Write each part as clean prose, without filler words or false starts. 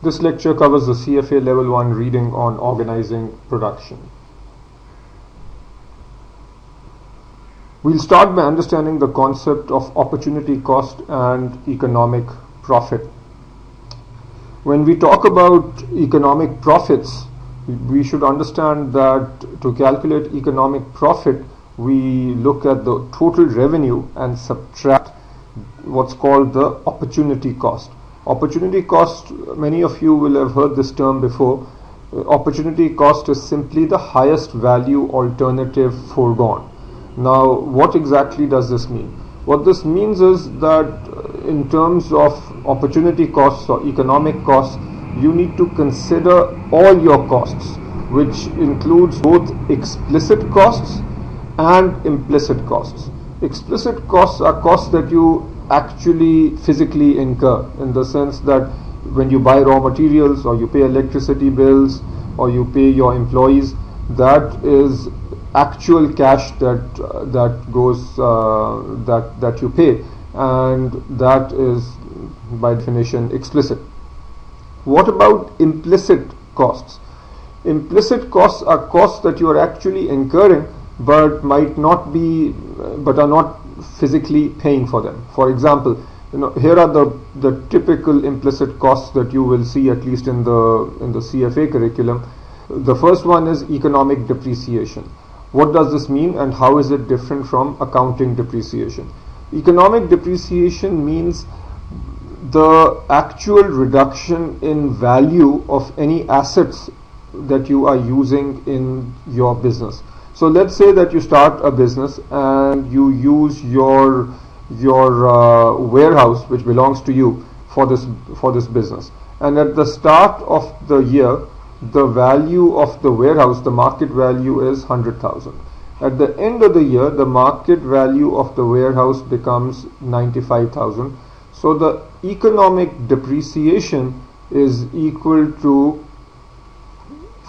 This lecture covers the CFA Level 1 reading on organizing production. We'll start by understanding the concept of opportunity cost and economic profit. When we talk about economic profits, we should understand that to calculate economic profit, we look at the total revenue and subtract what's called the opportunity cost. Opportunity cost, many of you will have heard this term before. Opportunity cost is simply the highest value alternative foregone. Now, what exactly does this mean? What this means is that in terms of opportunity costs or economic costs, you need to consider all your costs, which includes both explicit costs and implicit costs. Explicit costs are costs that you actually physically incur, in the sense that when you buy raw materials or you pay electricity bills or you pay your employees, that is actual cash that you pay, and that is by definition explicit. What about implicit costs? Implicit costs are costs that you are actually incurring but are not physically paying for them. For example, here are the typical implicit costs that you will see, at least in the CFA curriculum. The first one is economic depreciation. What does this mean and how is it different from accounting depreciation? Economic depreciation means the actual reduction in value of any assets that you are using in your business. So let's say that you start a business and you use your warehouse, which belongs to you, for this business. And at the start of the year, the value of the warehouse, the market value is 100,000. At the end of the year, the market value of the warehouse becomes 95,000. So the economic depreciation is equal to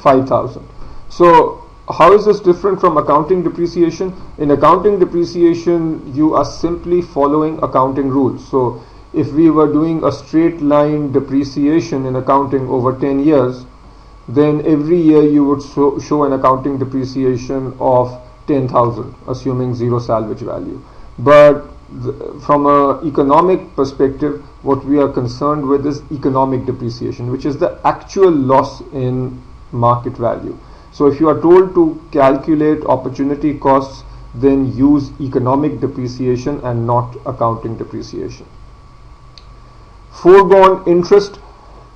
5,000. So how is this different from accounting depreciation? In accounting depreciation, you are simply following accounting rules. So if we were doing a straight line depreciation in accounting over 10 years, then every year you would show an accounting depreciation of 10,000, assuming zero salvage value. But from an economic perspective, what we are concerned with is economic depreciation, which is the actual loss in market value. So if you are told to calculate opportunity costs, then use economic depreciation and not accounting depreciation. Foregone interest.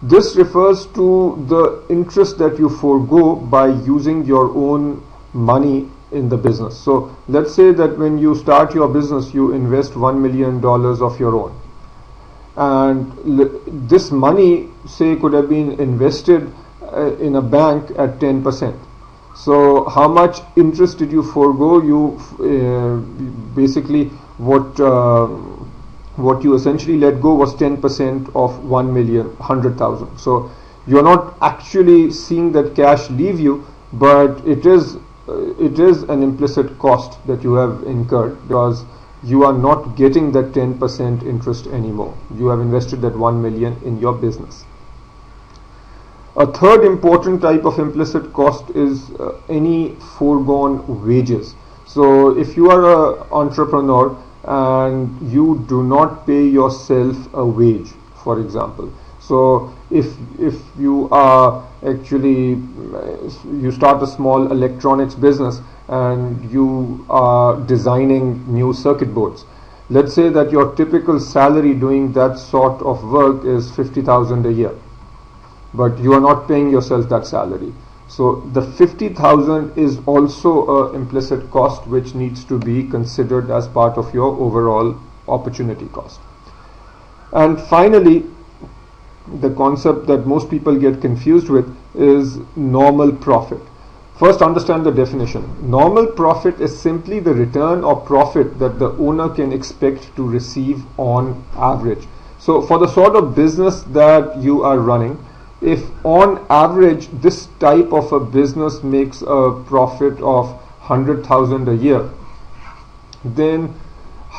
This refers to the interest that you forego by using your own money in the business. So let's say that when you start your business, you invest $1 million of your own. And this money, say, could have been invested in a bank at 10%. So how much interest did you forego? Basically what you essentially let go was 10% of 1,100,000. So you're not actually seeing that cash leave you, but it is an implicit cost that you have incurred, because you are not getting that 10% interest anymore. You have invested that 1 million in your business. A third important type of implicit cost is any foregone wages. So if you are an entrepreneur and you do not pay yourself a wage, for example. So if you are actually, you start a small electronics business and you are designing new circuit boards. Let's say that your typical salary doing that sort of work is 50,000 a year, but you are not paying yourself that salary. So the 50,000 is also an implicit cost which needs to be considered as part of your overall opportunity cost. And finally, the concept that most people get confused with is normal profit. First, understand the definition. Normal profit is simply the return or profit that the owner can expect to receive on average. So for the sort of business that you are running, if on average this type of a business makes a profit of 100,000 a year, then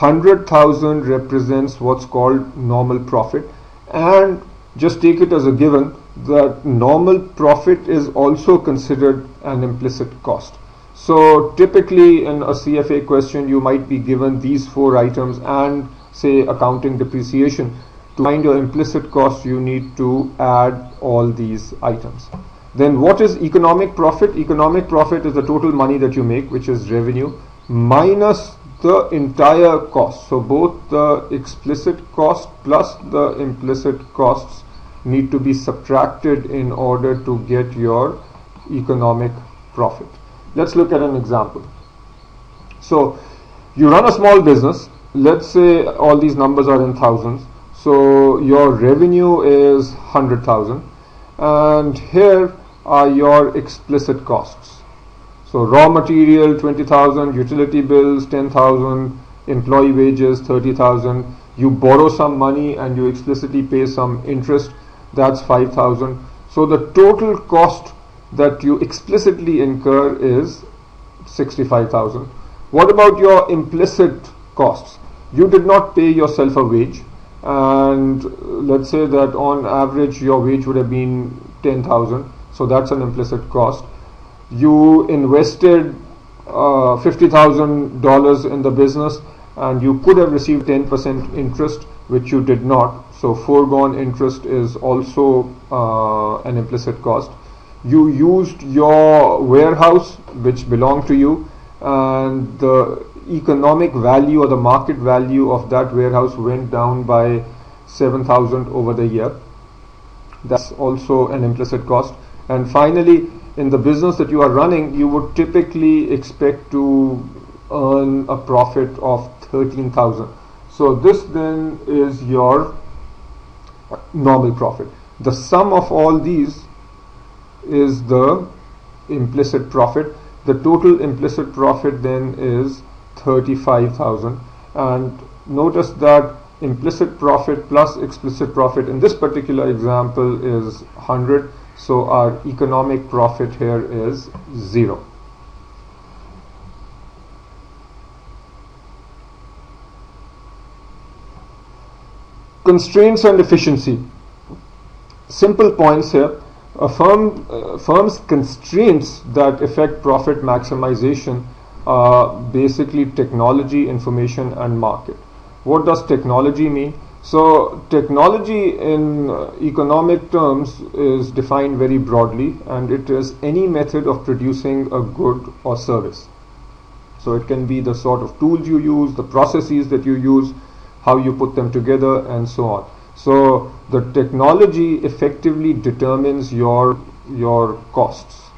100,000 represents what's called normal profit, and just take it as a given that normal profit is also considered an implicit cost. So typically in a CFA question you might be given these 4 items and say accounting depreciation. To find your implicit cost you need to add all these items. Then what is economic profit? Economic profit is the total money that you make, which is revenue, minus the entire cost. So both the explicit cost plus the implicit costs need to be subtracted in order to get your economic profit. Let's look at an example. So you run a small business. Let's say all these numbers are in thousands. So your revenue is 100,000 and here are your explicit costs. So raw material 20,000, utility bills 10,000, employee wages 30,000. You borrow some money and you explicitly pay some interest, that's 5,000. So the total cost that you explicitly incur is 65,000. What about your implicit costs? You did not pay yourself a wage, and let's say that on average your wage would have been 10,000, so that's an implicit cost. You invested $50,000 in the business and you could have received 10% interest, which you did not, so foregone interest is also an implicit cost. You used your warehouse which belonged to you, and the economic value or the market value of that warehouse went down by 7,000 over the year. That's also an implicit cost. And finally, in the business that you are running, you would typically expect to earn a profit of 13,000. So this then is your normal profit. The sum of all these is the implicit profit. The total implicit profit then is 35,000, and notice that implicit profit plus explicit profit in this particular example is 100, so our economic profit here is 0. Constraints and efficiency. Simple points here. A firm's constraints that affect profit maximization are basically technology, information and market. What does technology mean? So technology in economic terms is defined very broadly, and it is any method of producing a good or service. So it can be the sort of tools you use, the processes that you use, how you put them together and so on. So the technology effectively determines your costs.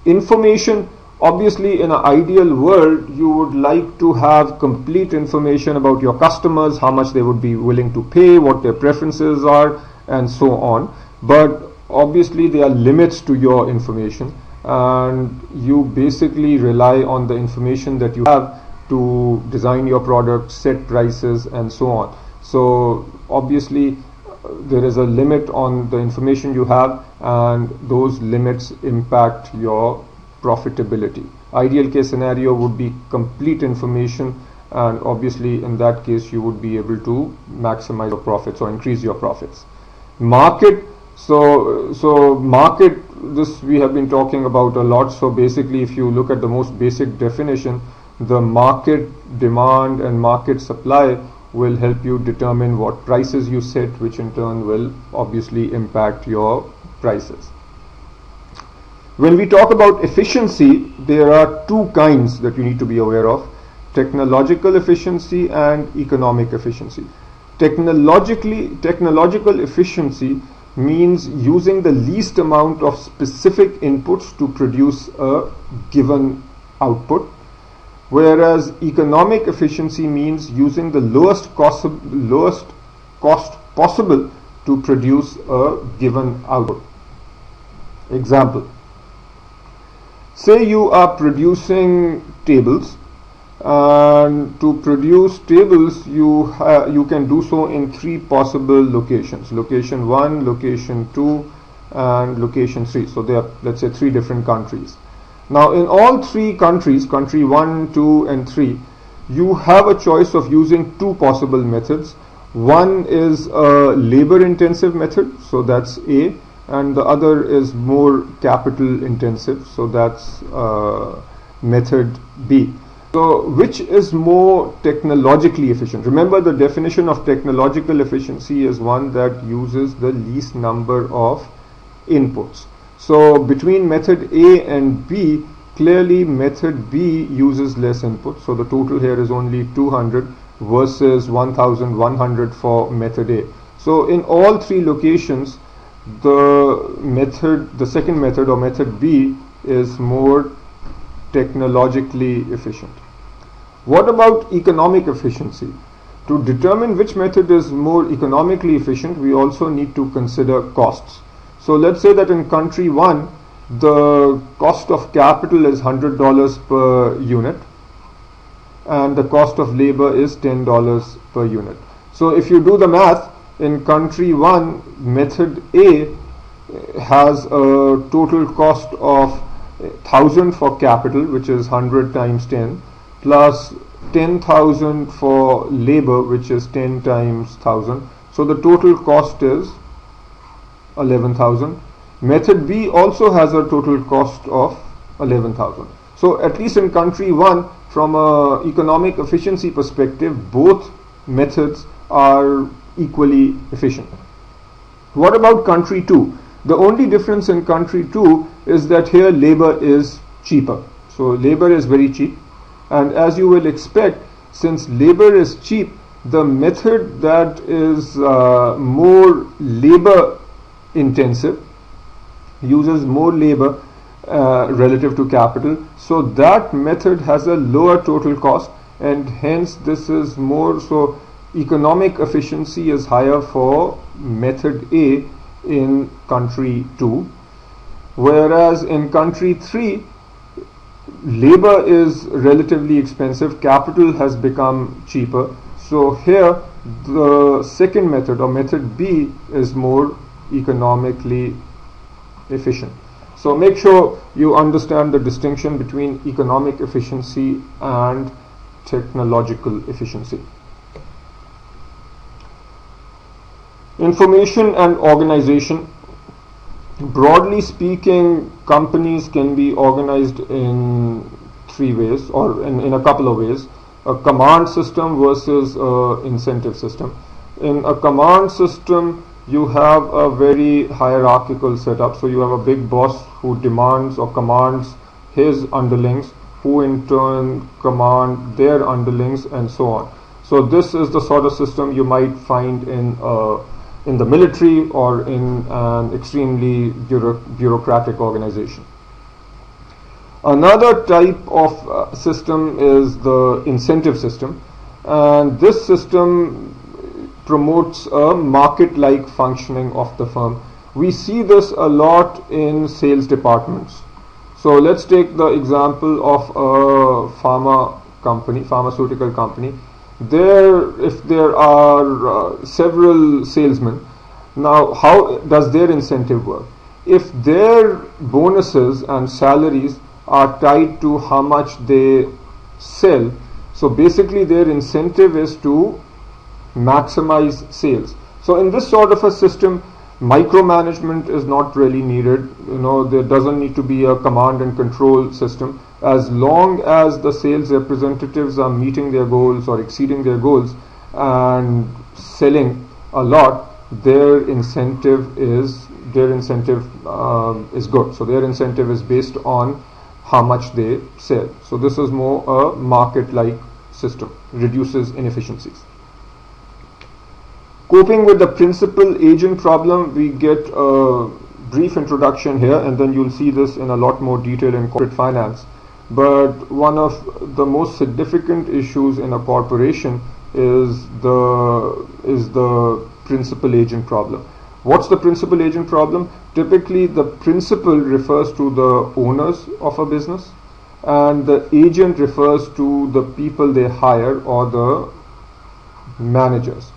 Information, obviously in an ideal world you would like to have complete information about your customers, how much they would be willing to pay, what their preferences are and so on, but obviously there are limits to your information, and you basically rely on the information that you have to design your product, set prices and so on. So obviously there is a limit on the information you have, and those limits impact your profitability. Ideal case scenario would be complete information, and obviously in that case you would be able to maximize your profits or increase your profits. Market, so market, this we have been talking about a lot. So basically if you look at the most basic definition, the market demand and market supply will help you determine what prices you set, which in turn will obviously impact your prices. When we talk about efficiency, there are two kinds that you need to be aware of: technological efficiency and economic efficiency. Technological efficiency means using the least amount of specific inputs to produce a given output, whereas economic efficiency means using the lowest cost possible to produce a given output. Example: say you are producing tables, and to produce tables you can do so in 3 possible locations: location 1, location 2 and location 3. So there are, let's say, 3 different countries. Now in all 3 countries, country 1, 2 and 3, you have a choice of using 2 possible methods. One is a labor intensive method, so that's A, and the other is more capital intensive, so that's method B. So which is more technologically efficient? Remember, the definition of technological efficiency is one that uses the least number of inputs. So between method A and B, clearly method B uses less input, so the total here is only 200 versus 1100 for method A. So in all three locations, the second method or method B is more technologically efficient. What about economic efficiency? To determine which method is more economically efficient, we also need to consider costs. So let's say that in country 1, the cost of capital is $100 per unit and the cost of labor is $10 per unit. So if you do the math, in country 1, method A has a total cost of 1,000 for capital, which is 100 times 10, plus 10,000 for labor, which is 10 times 1,000. So the total cost is 11,000. Method B also has a total cost of 11,000. So at least in country 1, from an economic efficiency perspective, both methods are equally efficient. What about country 2? The only difference in country 2 is that here labor is cheaper. So labor is very cheap, and as you will expect, since labor is cheap, the method that is more labor intensive uses more labor relative to capital, so that method has a lower total cost, and hence this is more, so economic efficiency is higher for method A in country 2, whereas in country 3 labor is relatively expensive, capital has become cheaper, so here the second method or method B is more economically efficient. So make sure you understand the distinction between economic efficiency and technological efficiency. Information and organization. Broadly speaking, companies can be organized in three ways, or in a couple of ways. A command system versus an incentive system. In a command system, you have a very hierarchical setup. So you have a big boss who demands or commands his underlings, who in turn command their underlings, and so on. So this is the sort of system you might find in the military or in an extremely bureaucratic organization. Another type of system is the incentive system, and this system promotes a market-like functioning of the firm. We see this a lot in sales departments. So let's take the example of a pharmaceutical company. If there are several salesmen, now how does their incentive work? If their bonuses and salaries are tied to how much they sell, so basically their incentive is to maximize sales. So in this sort of a system, micromanagement is not really needed. There doesn't need to be a command and control system. As long as the sales representatives are meeting their goals or exceeding their goals and selling a lot, their incentive is good. So their incentive is based on how much they sell. So this is more a market-like system, reduces inefficiencies. Coping with the principal-agent problem, we get a brief introduction here, and then you'll see this in a lot more detail in corporate finance. But one of the most significant issues in a corporation is the principal-agent problem. What's the principal-agent problem? Typically, the principal refers to the owners of a business, and the agent refers to the people they hire or the managers.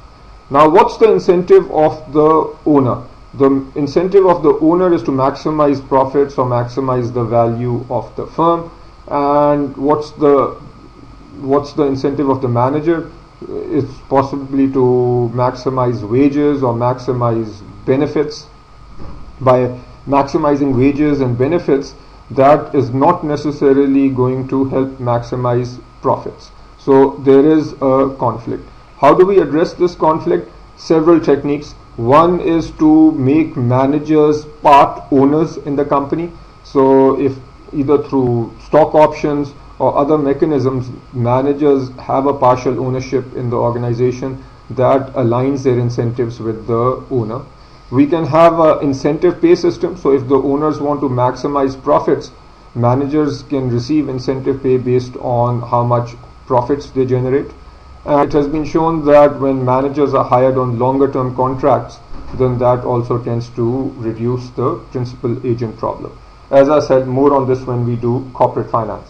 Now, what's the incentive of the owner? The incentive of the owner is to maximize profits or maximize the value of the firm. And what's the incentive of the manager? it's possibly to maximize wages or maximize benefits. By maximizing wages and benefits, that is not necessarily going to help maximize profits. So there is a conflict. How do we address this conflict? Several techniques. One is to make managers part owners in the company. So if either through stock options or other mechanisms, managers have a partial ownership in the organization, that aligns their incentives with the owner. We can have an incentive pay system. So if the owners want to maximize profits, managers can receive incentive pay based on how much profits they generate. And it has been shown that when managers are hired on longer term contracts, then that also tends to reduce the principal agent problem. As I said, more on this when we do corporate finance.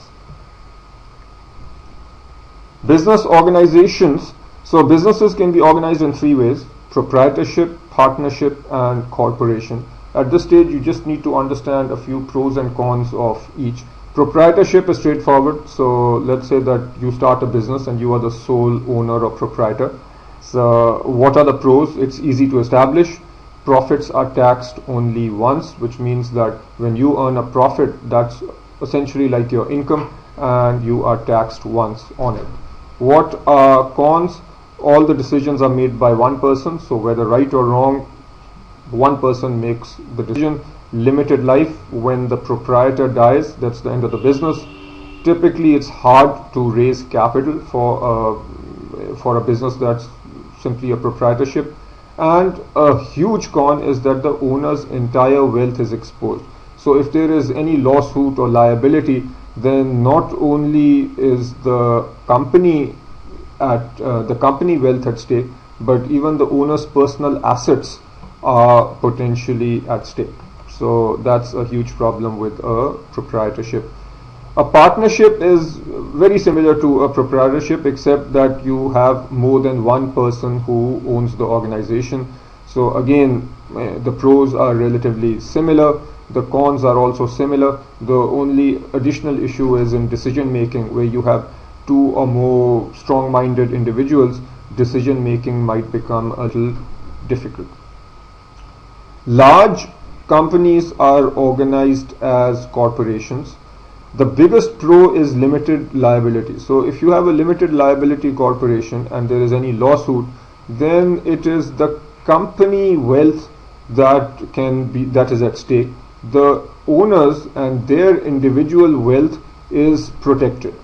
Business organizations. So businesses can be organized in three ways: proprietorship, partnership, and corporation. At this stage, you just need to understand a few pros and cons of each. Proprietorship is straightforward. So let's say that you start a business and you are the sole owner or proprietor. So what are the pros? It's easy to establish. Profits are taxed only once, which means that when you earn a profit, that's essentially like your income, and you are taxed once on it. What are cons? All the decisions are made by one person, so whether right or wrong, one person makes the decision. Limited life. When the proprietor dies, that's the end of the business. Typically, it's hard to raise capital for a business that's simply a proprietorship. And a huge con is that the owner's entire wealth is exposed. So if there is any lawsuit or liability, then not only is the company wealth at stake, but even the owner's personal assets are potentially at stake. So that's a huge problem with a proprietorship. A partnership is very similar to a proprietorship, except that you have more than one person who owns the organization. So again, the pros are relatively similar. The cons are also similar. The only additional issue is in decision making, where you have two or more strong-minded individuals. Decision making might become a little difficult. Large companies are organized as corporations. The biggest pro is limited liability. So if you have a limited liability corporation and there is any lawsuit, then it is the company wealth that is at stake. The owners and their individual wealth is protected.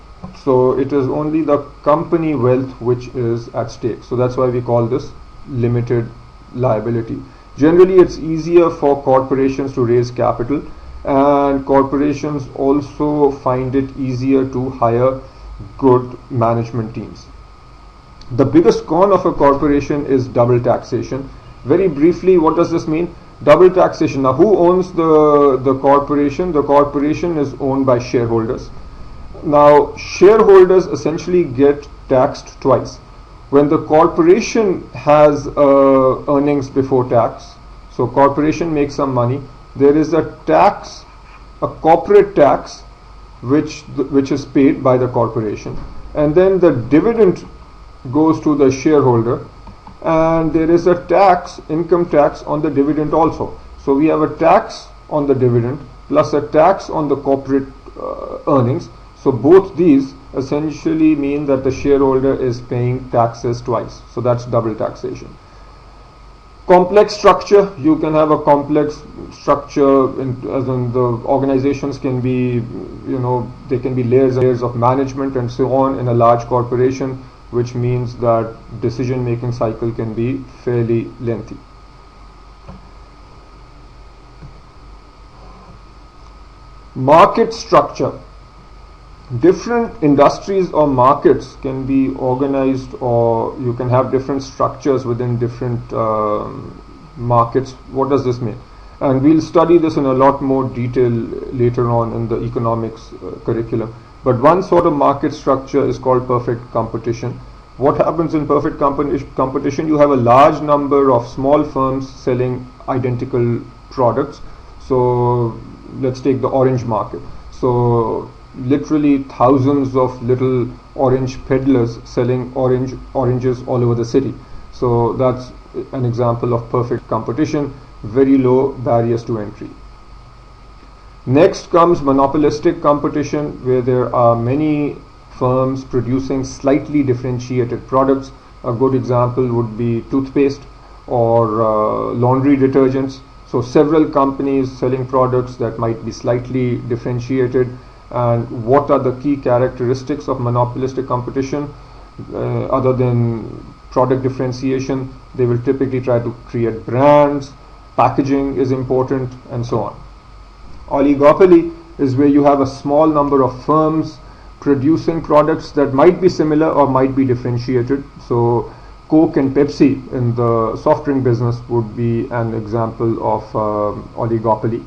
So it is only the company wealth which is at stake. So that's why we call this limited liability. Generally, it's easier for corporations to raise capital, and corporations also find it easier to hire good management teams. The biggest con of a corporation is double taxation. Very briefly, what does this mean? Double taxation. Now, who owns the corporation? The corporation is owned by shareholders. Now, shareholders essentially get taxed twice. When the corporation has earnings before tax, so corporation makes some money, there is a tax, a corporate tax, which is paid by the corporation, and then the dividend goes to the shareholder, and there is a tax, income tax on the dividend also. So we have a tax on the dividend plus a tax on the corporate earnings. So both these essentially mean that the shareholder is paying taxes twice. So that's double taxation. Complex structure. You can have a complex structure, as in the organizations can be, they can be layers of management and so on in a large corporation, which means that decision-making cycle can be fairly lengthy. Market structure. Different industries or markets can be organized, or you can have different structures within different markets. What does this mean? And we'll study this in a lot more detail later on in the economics curriculum. But one sort of market structure is called perfect competition. What happens in perfect competition? You have a large number of small firms selling identical products. So let's take the orange market. So literally thousands of little orange peddlers selling oranges all over the city. So that's an example of perfect competition, very low barriers to entry. Next comes monopolistic competition, where there are many firms producing slightly differentiated products. A good example would be toothpaste or laundry detergents. So several companies selling products that might be slightly differentiated. And what are the key characteristics of monopolistic competition? Other than product differentiation, they will typically try to create brands, packaging is important, and so on. Oligopoly is where you have a small number of firms producing products that might be similar or might be differentiated. So Coke and Pepsi in the soft drink business would be an example of oligopoly.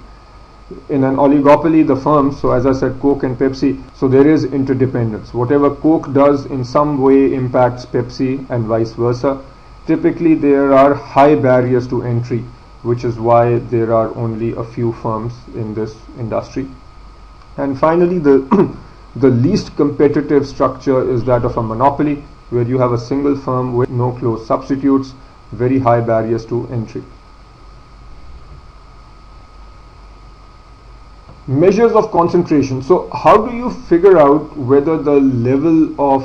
In an oligopoly, the firms, so as I said, Coke and Pepsi, so there is interdependence. Whatever Coke does in some way impacts Pepsi and vice versa. Typically there are high barriers to entry, which is why there are only a few firms in this industry. And finally, the least competitive structure is that of a monopoly, where you have a single firm with no close substitutes, very high barriers to entry. Measures of concentration. So how do you figure out whether the level of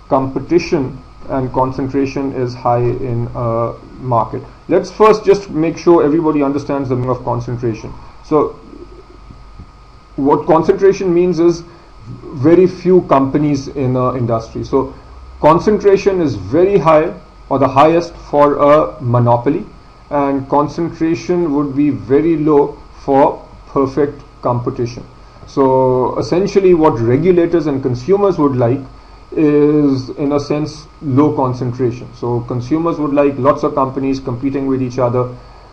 competition and concentration is high in a market? Let's first just make sure everybody understands the meaning of concentration. So what concentration means is very few companies in an industry. So concentration is very high or the highest for a monopoly, and concentration would be very low for perfect competition. So essentially what regulators and consumers would like is, in a sense, low concentration. So consumers would like lots of companies competing with each other,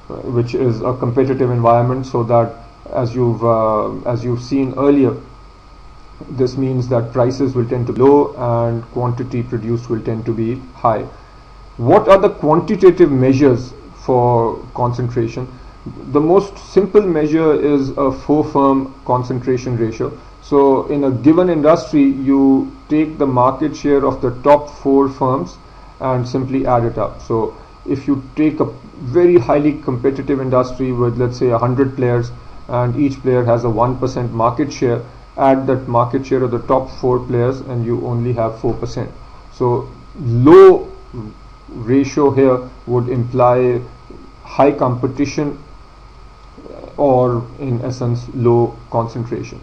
which is a competitive environment, so that as you've seen earlier, this means that prices will tend to be low and quantity produced will tend to be high. What are the quantitative measures for concentration? The most simple measure is a 4-firm concentration ratio. So in a given industry, you take the market share of the top 4 firms and simply add it up. So if you take a very highly competitive industry with, let's say, 100 players, and each player has a 1% market share, add that market share of the top 4 players and you only have 4%. So low ratio here would imply high competition, or in essence low concentration.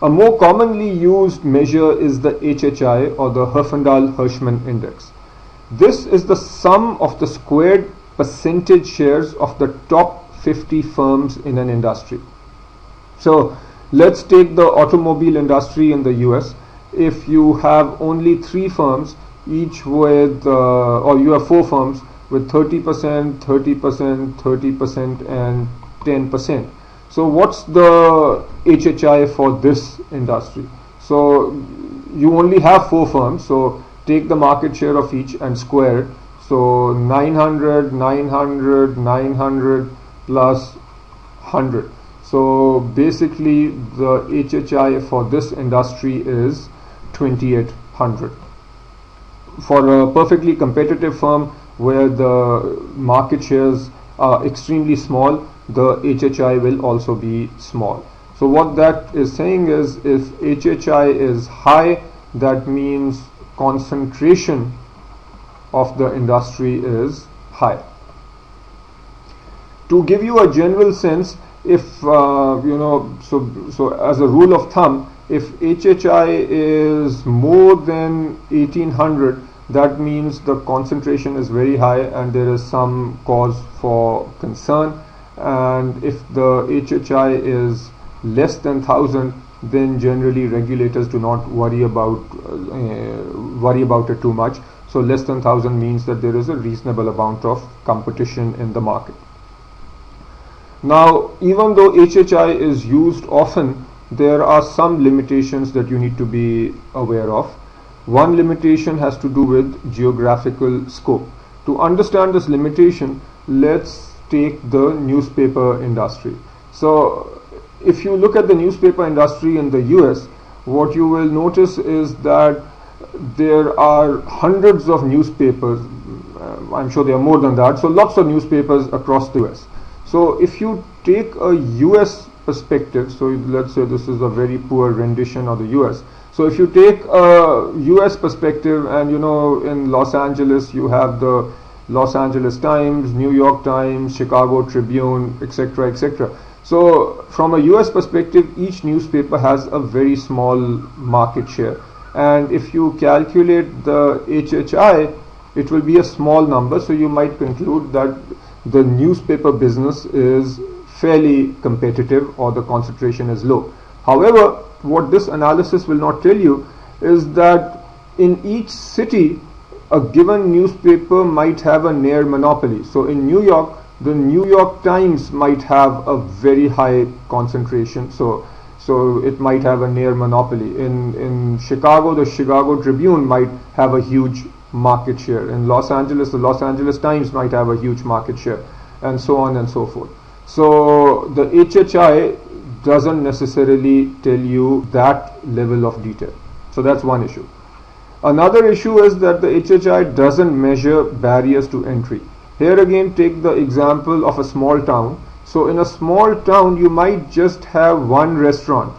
A more commonly used measure is the HHI, or the Herfindahl-Hirschman index. This is the sum of the squared percentage shares of the top 50 firms in an industry. So let's take the automobile industry in the US. If you have only 3 firms, each with or you have 4 firms with 30%, 30%, 30% and 10%. So what's the HHI for this industry? So you only have 4 firms, so take the market share of each and square it. So 900, 900, 900 plus 100. So basically the HHI for this industry is 2800. For a perfectly competitive firm where the market shares are extremely small, the HHI will also be small. So what that is saying is, if HHI is high, that means concentration of the industry is high. To give you a general sense, if so as a rule of thumb, if HHI is more than 1800, that means the concentration is very high and there is some cause for concern. And if the HHI is less than 1000, then generally regulators do not worry about it too much. So less than 1000 means that there is a reasonable amount of competition in the market. Now, even though HHI is used often, there are some limitations that you need to be aware of. One limitation has to do with geographical scope. To understand this limitation, let's take the newspaper industry. So if you look at the newspaper industry in the US, what you will notice is that there are hundreds of newspapers. I'm sure there are more than that. So lots of newspapers across the US. So if you take a US perspective, so let's say this is a very poor rendition of the US. So if you take a US perspective, and in Los Angeles you have the Los Angeles Times, New York Times, Chicago Tribune, etc., etc. So from a US perspective, each newspaper has a very small market share. And if you calculate the HHI, it will be a small number. So you might conclude that the newspaper business is fairly competitive, or the concentration is low. However, what this analysis will not tell you is that in each city, a given newspaper might have a near monopoly. So in New York, the New York Times might have a very high concentration. So it might have a near monopoly. In Chicago, the Chicago Tribune might have a huge market share. In Los Angeles, the Los Angeles Times might have a huge market share, and so on and so forth. So the HHI doesn't necessarily tell you that level of detail. So that's one issue. Another issue is that the HHI doesn't measure barriers to entry. Here again, take the example of a small town. So in a small town, you might just have one restaurant.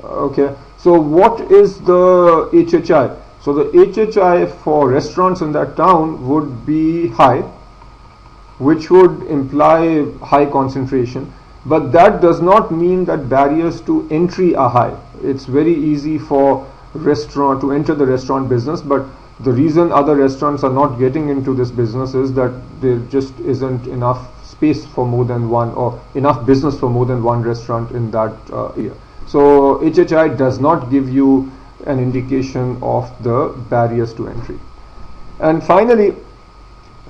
Okay. So what is the HHI? So the HHI for restaurants in that town would be high, which would imply high concentration. But that does not mean that barriers to entry are high. It's very easy for restaurant to enter the restaurant business, but the reason other restaurants are not getting into this business is that there just isn't enough space for more than one, or enough business for more than one restaurant in that area. So HHI does not give you an indication of the barriers to entry. And finally,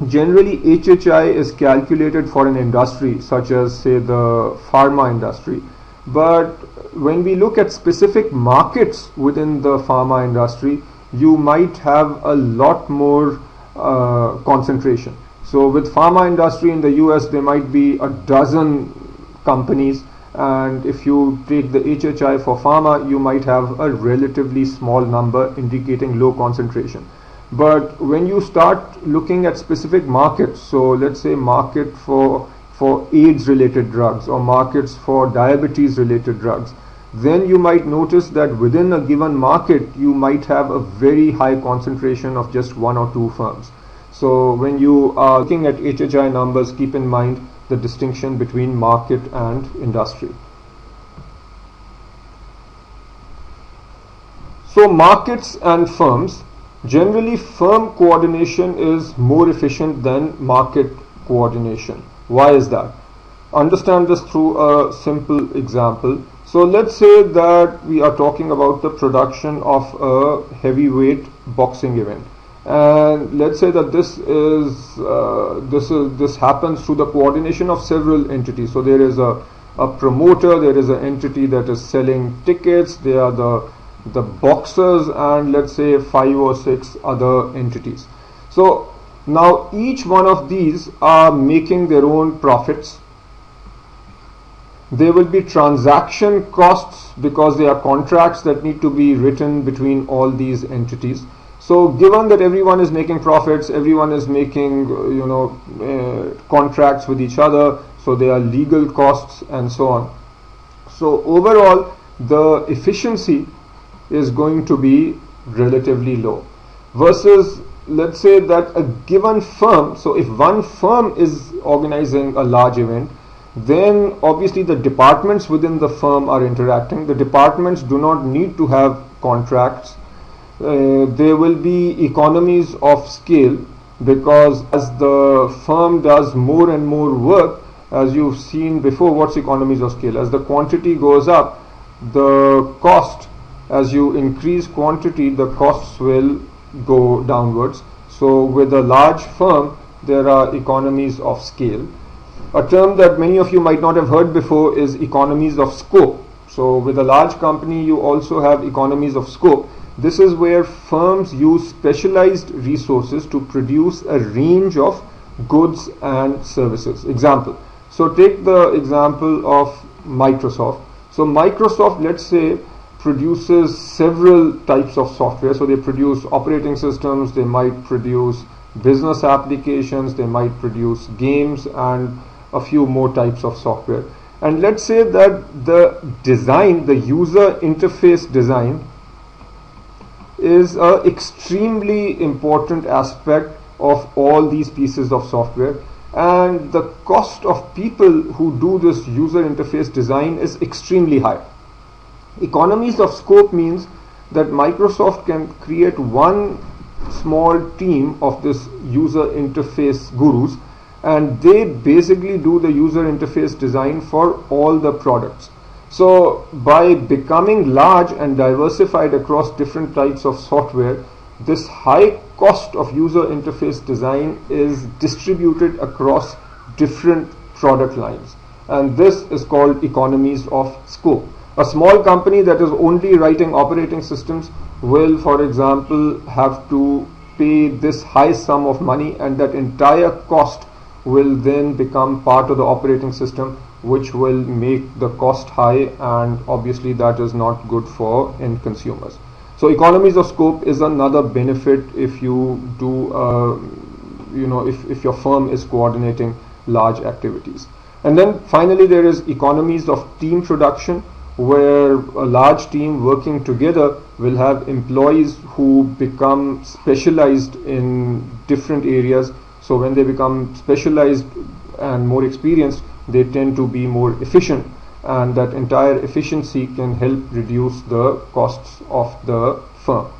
generally HHI is calculated for an industry such as, say, the pharma industry. But when we look at specific markets within the pharma industry, you might have a lot more concentration. So with pharma industry in the US, there might be a dozen companies, and if you take the HHI for pharma, you might have a relatively small number indicating low concentration. But when you start looking at specific markets, so let's say market for AIDS related drugs, or markets for diabetes related drugs, then you might notice that within a given market you might have a very high concentration of just one or two firms. So when you are looking at HHI numbers, keep in mind the distinction between market and industry. So markets and firms, generally firm coordination is more efficient than market coordination. Why is that? Understand this through a simple example. So let's say that we are talking about the production of a heavyweight boxing event, and let's say that this happens through the coordination of several entities. So there is a promoter, there is an entity that is selling tickets, there are the boxers, and let's say 5 or 6 other entities. So now each one of these are making their own profits. There will be transaction costs because there are contracts that need to be written between all these entities. So given that everyone is making profits, everyone is making contracts with each other, so there are legal costs and so on. So overall the efficiency is going to be relatively low, versus let's say that a given firm, so if one firm is organizing a large event, then obviously the departments within the firm are interacting. The departments do not need to have contracts. There will be economies of scale, because as the firm does more and more work, as you've seen before, what's economies of scale? As the quantity goes up, the cost, as you increase quantity, the costs will go downwards. So with a large firm, there are economies of scale. A term that many of you might not have heard before is economies of scope. So with a large company, you also have economies of scope. This is where firms use specialized resources to produce a range of goods and services. Example. So take the example of Microsoft. So Microsoft, let's say, produces several types of software. So they produce operating systems, they might produce business applications, they might produce games, and a few more types of software. And let's say that the design, the user interface design, is an extremely important aspect of all these pieces of software, and the cost of people who do this user interface design is extremely high. Economies of scope means that Microsoft can create one small team of this user interface gurus, and they basically do the user interface design for all the products. So by becoming large and diversified across different types of software, this high cost of user interface design is distributed across different product lines, and this is called economies of scope. A small company that is only writing operating systems will, for example, have to pay this high sum of money, and that entire cost will then become part of the operating system, which will make the cost high, and obviously that is not good for end consumers. So economies of scope is another benefit if you do, if your firm is coordinating large activities. And then finally there is economies of team production, where a large team working together will have employees who become specialized in different areas. So when they become specialized and more experienced, they tend to be more efficient, and that entire efficiency can help reduce the costs of the firm.